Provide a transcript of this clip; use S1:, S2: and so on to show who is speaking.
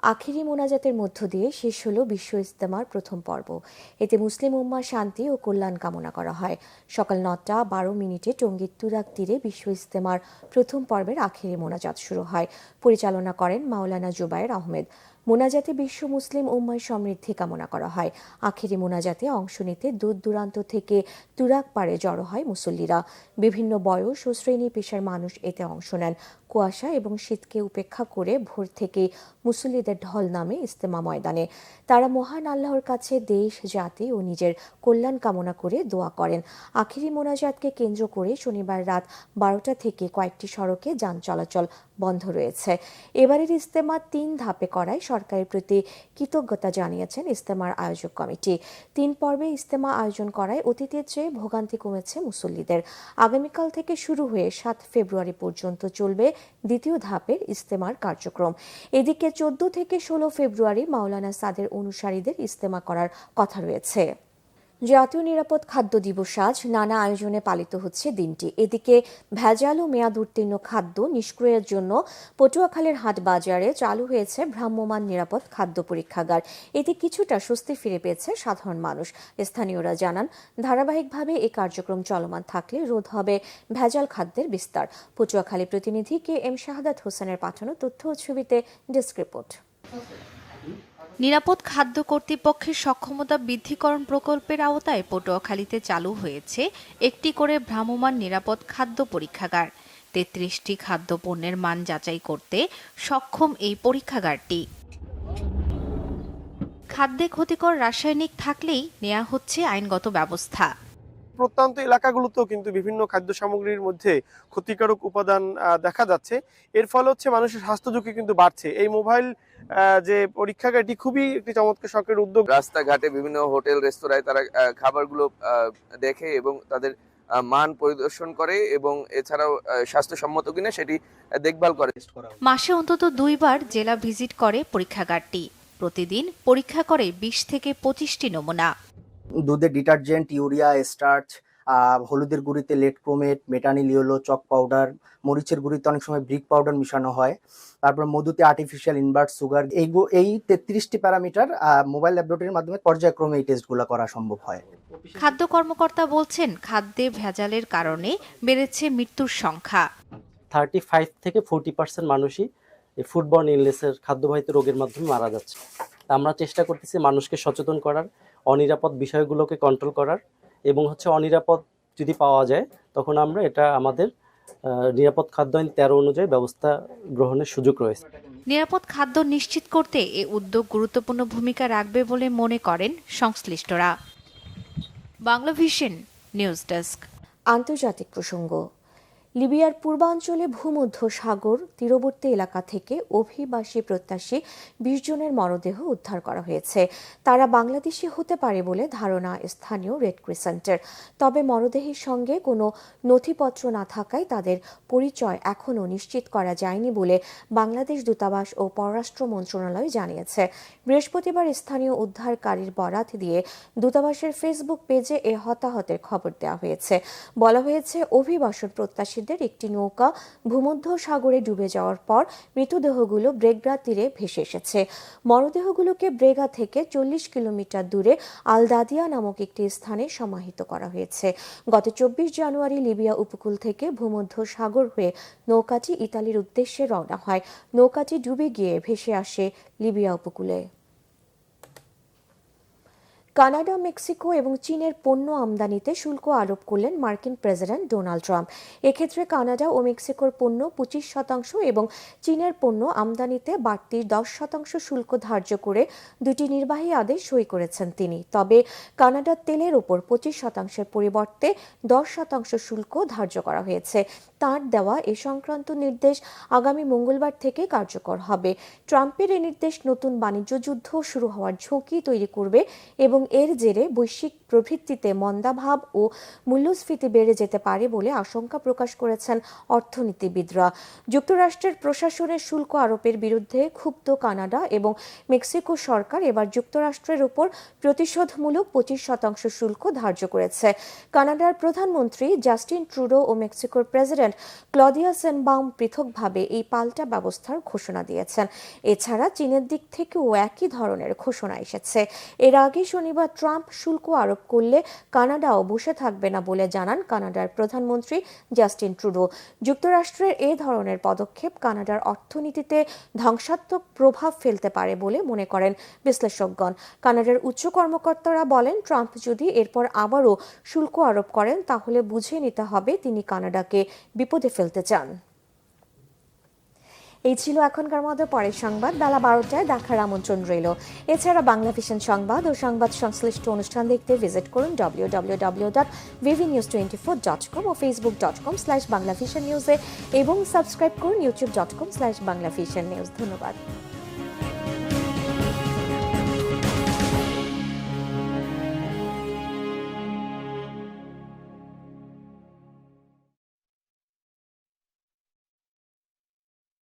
S1: আখেরি মোনাজাতের মধ্য দিয়ে শেষ হলো বিশ্ব ইজতেমার প্রথম পর্ব। এতে মুসলিম উম্মার শান্তি ও কল্যাণ কামনা করা হয়। সকাল 9:12 টঙ্গীর তুরাগ তীরে বিশ্ব ইজতেমার প্রথম পর্বের আখেরি মোনাজাত শুরু হয়। পরিচালনা করেন মাওলানা জুবায়ের আহমেদ। মোনাজাতে বিশ্ব মুসলিম উম্মার সমৃদ্ধি কামনা করা হয়। আখেরি মোনাজাতে অংশ নিতে দূর দূরান্ত থেকে তুরাগ পাড়ে জড়ো হয় মুসল্লিরা। বিভিন্ন বয়স ও শ্রেণী পেশার মানুষ এতে অংশ নেন। কুয়াশা এবং শীতকে উপেক্ষা করে ভোর থেকে মুসল্লিদের ঢল নামে ইজতেমা ময়দানে। তারা মহান আল্লাহর কাছে দেশ, জাতি ও নিজের কল্যাণ কামনা করে দোয়া করেন। আখেরি মোনাজাতকে কেন্দ্র করে শনিবার রাত 12টা থেকে কয়েকটি সড়কে যান চলাচল বন্ধ রয়েছে। এবারের ইজতেমা 3 ধাপে করায় সরকারের প্রতি কৃতজ্ঞতা জানিয়েছেন ইজতেমার আয়োজক কমিটি। 3 পর্বে ইজতেমা আয়োজন করায় অতীতের চেয়ে ভোগান্তি কমেছে মুসল্লিদের। আগামীকাল থেকে শুরু হয়ে 7 ফেব্রুয়ারি পর্যন্ত চলবে দ্বিতীয় ধাপের ইজতেমার কার্যক্রম। এদিকে 14 থেকে 16 ফেব্রুয়ারি মাওলানা সাদের অনুসারীদের ইজতেমা করার কথা রয়েছে। জাতীয় নিরাপদ খাদ্য দিবস আজ নানা আয়োজনে পালিত হচ্ছে দিনটি। এদিকে ভেজাল ও মেয়াদ উত্তীর্ণ খাদ্য নিষ্ক্রিয়ের জন্য পটুয়াখালীর হাট বাজারে চালু হয়েছে ভ্রাম্যমাণ নিরাপদ খাদ্য পরীক্ষাগার। এতে কিছুটা স্বস্তি ফিরে পেয়েছে সাধারণ মানুষ। স্থানীয়রা জানান, ধারাবাহিকভাবে এই কার্যক্রম চলমান থাকলে রোধ হবে ভেজাল খাদ্যের বিস্তার। পটুয়াখালী প্রতিনিধি KM শাহাদাত হোসেনের পাঠানো তথ্য ও ছবিতে ডেস্ক রিপোর্ট।
S2: নিরাপদ খাদ্য কর্তৃপক্ষের সক্ষমতা বৃদ্ধিকরণ প্রকল্পের আওতায় পটুয়াখালীতে চালু হয়েছে একটি করে ভ্রাম্যমাণ নিরাপদ খাদ্য পরীক্ষাগার। 33টি খাদ্যপণ্যের মান যাচাই করতে সক্ষম এই পরীক্ষাগারটি। খাদ্যে ক্ষতিকর রাসায়নিক থাকলেই নেওয়া হচ্ছে আইনগত ব্যবস্থা।
S3: প্রত্যন্ত এলাকাগুলোতেও কিন্তু বিভিন্ন খাদ্য সামগ্রীর মধ্যে ক্ষতিকারক উপাদান দেখা যাচ্ছে। এর ফলে হচ্ছে মানুষের স্বাস্থ্য ঝুঁকি কিন্তু বাড়ছে। এই মোবাইল যে পরীক্ষাগারটি খুবই একটি চমৎকার সরকারের উদ্যোগ।
S4: রাস্তাঘাটে বিভিন্ন হোটেল রেস্তোরাঁয় তারা খাবারগুলো দেখে এবং তাদের মান পরিদর্শন করে এবং এছাড়াও স্বাস্থ্যসম্মত কিনা সেটি দেখভাল করে।
S2: মাসে অন্তত 2 বার জেলা ভিজিট করে পরীক্ষাগারটি। প্রতিদিন পরীক্ষা করে 20 থেকে 25টি নমুনা।
S5: দুধে ডিটারজেন্ট, ইউরিয়া, স্টার্চ, হলুদের গুঁড়িতে lead chromate, metanil yellow, chalk powder, মরিচের গুঁড়িতে অনেক সময় ব্রিক পাউডার মিশানো হয়। তারপর মধুতে আর্টিফিশিয়াল ইনভার্ট সুগার। এই 33টি প্যারামিটার মোবাইল ল্যাবরেটরির মাধ্যমে পর্যায়ক্রমে এই টেস্টগুলো করা সম্ভব হয়।
S2: খাদ্য কর্মকর্তা বলছেন, খাদ্যে ভেজালের কারণে বেড়েছে মৃত্যুর সংখ্যা।
S6: 35 থেকে 40% মানুষই এই ফুডবর্ন ইলনেসের খাদ্যবাহিত রোগের মাধ্যমে মারা যাচ্ছে। আমরা চেষ্টা করতেছি মানুষকে সচেতন করার, অনিরাপদ বিষয়গুলোকে কন্ট্রোল করার এবং অনিরাপদ যদি পাওয়া যায় তখন আমরা এটা আমাদের নিরাপদ খাদ্য আইন 13 অনুযায়ী ব্যবস্থা গ্রহণের সুযোগ রয়েছে।
S2: নিরাপদ খাদ্য নিশ্চিত করতে এ উদ্যোগ গুরুত্বপূর্ণ ভূমিকা রাখবে বলে মনে করেন সংশ্লিষ্টরা। Bangla vision news desk.
S1: আন্তর্জাতিক প্রসঙ্গ। লিবিয়ার পূর্বাঞ্চলে ভূমধ্য সাগর তীরবর্তী এলাকা থেকে অভিবাসী প্রত্যাশী 20 জনের মরদেহ উদ্ধার করা হয়েছে। তারা বাংলাদেশি হতে পারে বলে ধারণা স্থানীয় রেড ক্রিসেন্টের। তবে মরদেহের সঙ্গে কোনো নথিপত্র না থাকায় তাদের পরিচয় এখনও নিশ্চিত করা যায়নি বলে বাংলাদেশ দূতাবাস ও পররাষ্ট্র মন্ত্রণালয় জানিয়েছে। বৃহস্পতিবার স্থানীয় উদ্ধারকারীর বরাত দিয়ে দূতাবাসের ফেসবুক পেজে এ হতাহতের খবর দেওয়া হয়েছে। বলা হয়েছে, অভিবাসন প্রত্যাশীদের একটি নৌকা ভূমধ্য সাগরে ডুবে যাওয়ার পর মৃতদেহগুলো ব্রেগা তীরে ভেসে এসেছে। মরদেহগুলোকে ব্রেগা থেকে 40 কিলোমিটার দূরে আল দাদিয়া নামক একটি স্থানে সমাহিত করা হয়েছে। গত 24 জানুয়ারি লিবিয়া উপকূল থেকে ভূমধ্য সাগর হয়ে নৌকাটি ইতালির উদ্দেশ্যে রওনা হয়। নৌকাটি ডুবে গিয়ে ভেসে আসে লিবিয়া উপকূলে। কানাডা, মেক্সিকো এবং চীনের পণ্য আমদানিতে শুল্ক আরোপ করলেন মার্কিন প্রেসিডেন্ট ডোনাল্ড ট্রাম্প। এক্ষেত্রে কানাডা ও মেক্সিকোর পণ্য 25% এবং চীনের পণ্য আমদানিতে বাড়তি 10% শুল্ক ধার্য করে দুটি নির্বাহী আদেশ সই করেছেন তিনি। তবে কানাডার তেলের ওপর 25%-এর পরিবর্তে 10% শুল্ক ধার্য করা হয়েছে। তাঁর দেওয়া এ সংক্রান্ত নির্দেশ আগামী মঙ্গলবার থেকে কার্যকর হবে। ট্রাম্পের এই নির্দেশ নতুন বাণিজ্য যুদ্ধ শুরু হওয়ার ঝুঁকি তৈরি করবে এবং এর জেরে বৈশ্বিক প্রবৃদ্ধিতে মন্দাভাব ও মূল্যস্ফীতি বেড়ে যেতে পারে বলে আশঙ্কা প্রকাশ করেছেন অর্থনীতিবিদরা। যুক্তরাষ্ট্রের প্রশাসনের শুল্ক আরোপের বিরুদ্ধে ক্ষুব্ধ কানাডা এবং মেক্সিকো সরকার এবার যুক্তরাষ্ট্রের উপর প্রতিশোধমূলক 25% শুল্ক ধার্য করেছে। কানাডার প্রধানমন্ত্রী জাস্টিন ট্রুডো ও মেক্সিকোর প্রেসিডেন্ট ক্লদিয়া সেনবাউম পৃথকভাবে এই পাল্টা ব্যবস্থার ঘোষণা দিয়েছেন। এছাড়া চীনের দিক থেকেও একই ধরনের ঘোষণা এসেছে। এর আগে শনিবার ট্রাম্প শুল্ক আরোপ করলে কানাডাও বসে থাকবে না বলে জানান কানাডার প্রধানমন্ত্রী জাস্টিন ট্রুডো। যুক্তরাষ্ট্রের এ ধরনের পদক্ষেপ কানাডার অর্থনীতিতে ধ্বংসাত্মক প্রভাব ফেলতে পারে বলে মনে করেন বিশ্লেষকগণ। কানাডার উচ্চ কর্মকর্তারা বলেন, ট্রাম্প যদি এরপর আবারও শুল্ক আরোপ করেন তাহলে বুঝে নিতে হবে তিনি কানাডাকে বিপদে ফেলতে চান। এই ছিল এখনকার মতো। পরের সংবাদ বেলা 12টায় দেখার আমন্ত্রণ রইল। এছাড়া বাংলা ভিশন সংবাদ ও সংবাদ সংশ্লিষ্ট অনুষ্ঠান দেখতে ভিজিট করুন www.vvnews24.com ও facebook.com/banglavisionnews এবং সাবস্ক্রাইব করুন youtube.com/banglavisionnews। ধন্যবাদ।